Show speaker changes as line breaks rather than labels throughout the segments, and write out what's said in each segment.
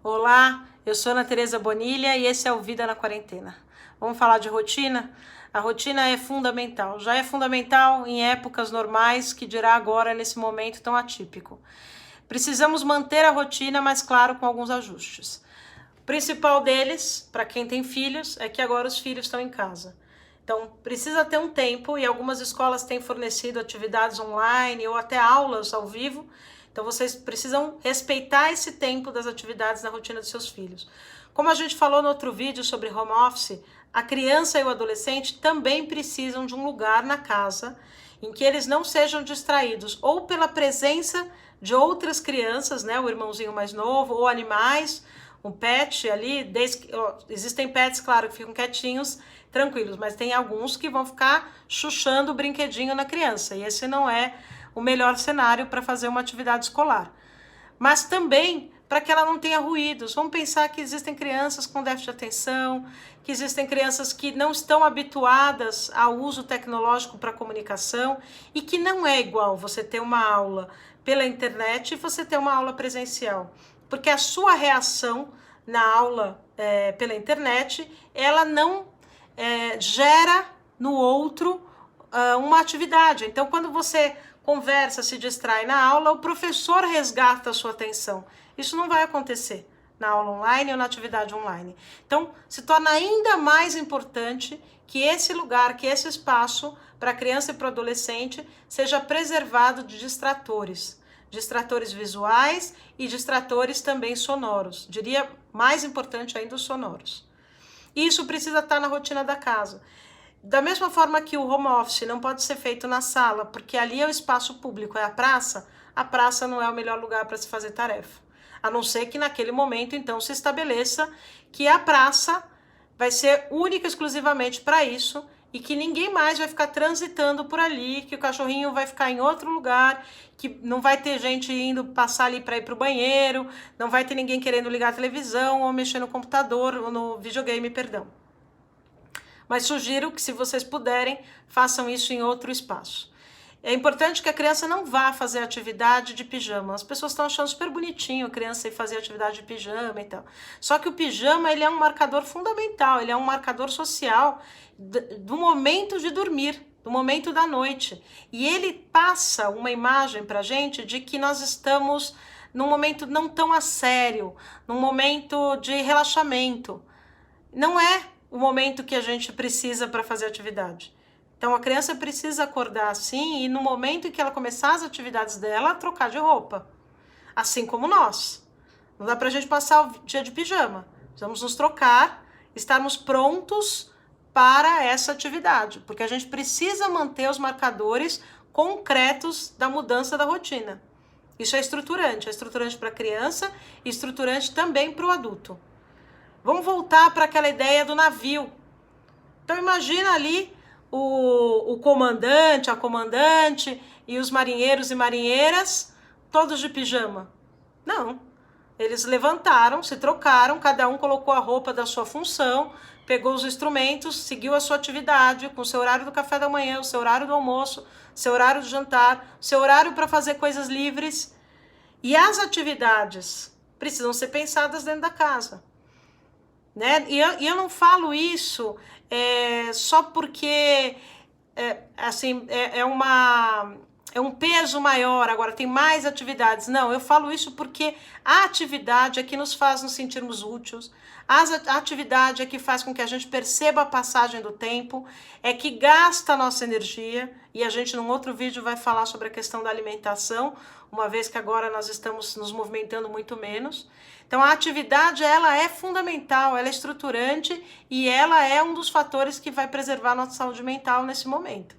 Olá, eu sou Ana Tereza Bonilha e esse é o Vida na Quarentena. Vamos falar de rotina? A rotina é fundamental, já é fundamental em épocas normais, que dirá agora nesse momento tão atípico. Precisamos manter a rotina, mas claro, com alguns ajustes. O principal deles, para quem tem filhos, é que agora os filhos estão em casa. Então, precisa ter um tempo, e algumas escolas têm fornecido atividades online ou até aulas ao vivo. Então, vocês precisam respeitar esse tempo das atividades na rotina dos seus filhos. Como a gente falou no outro vídeo sobre home office, a criança e o adolescente também precisam de um lugar na casa em que eles não sejam distraídos ou pela presença de outras crianças, né, o irmãozinho mais novo, ou animais, um pet ali, existem pets, claro, que ficam quietinhos, tranquilos, mas tem alguns que vão ficar chuchando o brinquedinho na criança, e esse não é o melhor cenário para fazer uma atividade escolar. Mas também para que ela não tenha ruídos. Vamos pensar que existem crianças com déficit de atenção, que existem crianças que não estão habituadas ao uso tecnológico para comunicação e que não é igual você ter uma aula pela internet e você ter uma aula presencial. Porque a sua reação na aula pela internet, ela não gera no outro uma atividade. Então, quando você conversa, se distrai na aula, o professor resgata a sua atenção. Isso não vai acontecer na aula online ou na atividade online. Então, se torna ainda mais importante que esse lugar, que esse espaço para a criança e para o adolescente seja preservado de distratores visuais e distratores também sonoros. Diria mais importante ainda os sonoros. Isso precisa estar na rotina da casa. Da mesma forma que o home office não pode ser feito na sala, porque ali é o espaço público, é a praça não é o melhor lugar para se fazer tarefa. A não ser que naquele momento, então, se estabeleça que a praça vai ser única e exclusivamente para isso e que ninguém mais vai ficar transitando por ali, que o cachorrinho vai ficar em outro lugar, que não vai ter gente indo passar ali para ir para o banheiro, não vai ter ninguém querendo ligar a televisão ou mexer no computador ou no videogame, perdão. Mas sugiro que, se vocês puderem, façam isso em outro espaço. É importante que a criança não vá fazer atividade de pijama. As pessoas estão achando super bonitinho a criança ir fazer atividade de pijama e tal. Só que o pijama, ele é um marcador fundamental, ele é um marcador social do momento de dormir, do momento da noite. E ele passa uma imagem pra gente de que nós estamos num momento não tão a sério, num momento de relaxamento. Não é o momento que a gente precisa para fazer atividade. Então, a criança precisa acordar assim e no momento em que ela começar as atividades dela, trocar de roupa. Assim como nós. Não dá pra gente passar o dia de pijama. Precisamos nos trocar, estarmos prontos para essa atividade, porque a gente precisa manter os marcadores concretos da mudança da rotina. Isso é estruturante para a criança e estruturante também para o adulto. Vamos voltar para aquela ideia do navio. Então, imagina ali o comandante, a comandante e os marinheiros e marinheiras, todos de pijama. Não. Eles levantaram, se trocaram, cada um colocou a roupa da sua função, pegou os instrumentos, seguiu a sua atividade, com o seu horário do café da manhã, o seu horário do almoço, o seu horário do jantar, o seu horário para fazer coisas livres. E as atividades precisam ser pensadas dentro da casa. Né? E eu não falo isso só porque é um peso maior, agora tem mais atividades. Não, eu falo isso porque a atividade é que nos faz nos sentirmos úteis, a atividade é que faz com que a gente perceba a passagem do tempo, é que gasta a nossa energia, e a gente num outro vídeo vai falar sobre a questão da alimentação, uma vez que agora nós estamos nos movimentando muito menos. Então a atividade, ela é fundamental, ela é estruturante e ela é um dos fatores que vai preservar a nossa saúde mental nesse momento.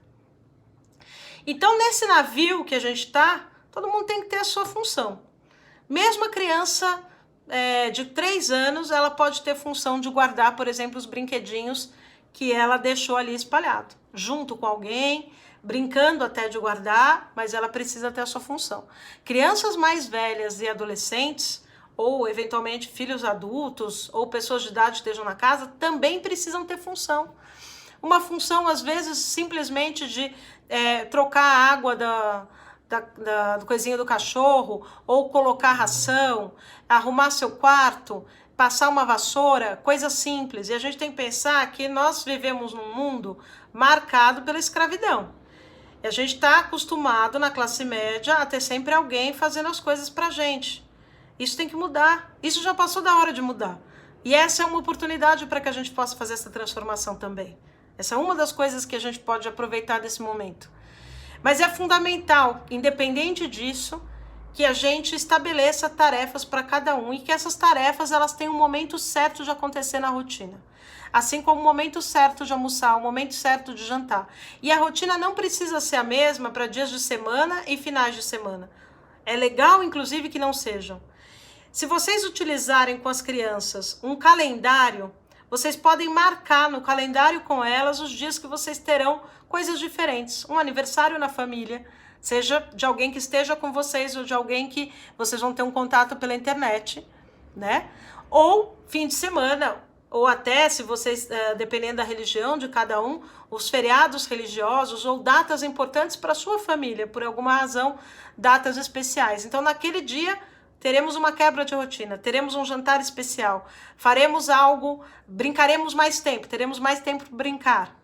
Então, nesse navio que a gente está, todo mundo tem que ter a sua função. Mesmo a criança de 3 anos, ela pode ter função de guardar, por exemplo, os brinquedinhos que ela deixou ali espalhado, junto com alguém, brincando até de guardar, mas ela precisa ter a sua função. Crianças mais velhas e adolescentes, ou eventualmente filhos adultos, ou pessoas de idade que estejam na casa, também precisam ter função. Uma função, às vezes, simplesmente de trocar a água do coisinho do cachorro, ou colocar ração, arrumar seu quarto, passar uma vassoura, coisa simples. E a gente tem que pensar que nós vivemos num mundo marcado pela escravidão. E a gente está acostumado na classe média a ter sempre alguém fazendo as coisas pra gente. Isso tem que mudar. Isso já passou da hora de mudar. E essa é uma oportunidade para que a gente possa fazer essa transformação também. Essa é uma das coisas que a gente pode aproveitar desse momento. Mas é fundamental, independente disso, que a gente estabeleça tarefas para cada um e que essas tarefas elas tenham um momento certo de acontecer na rotina. Assim como o momento certo de almoçar, o momento certo de jantar. E a rotina não precisa ser a mesma para dias de semana e finais de semana. É legal, inclusive, que não sejam. Se vocês utilizarem com as crianças um calendário, vocês podem marcar no calendário com elas os dias que vocês terão coisas diferentes. Um aniversário na família, seja de alguém que esteja com vocês ou de alguém que vocês vão ter um contato pela internet, né? Ou fim de semana, ou até, se vocês, dependendo da religião de cada um, os feriados religiosos ou datas importantes para a sua família, por alguma razão, datas especiais. Então, naquele dia, teremos uma quebra de rotina, teremos um jantar especial, faremos algo, brincaremos mais tempo, teremos mais tempo para brincar.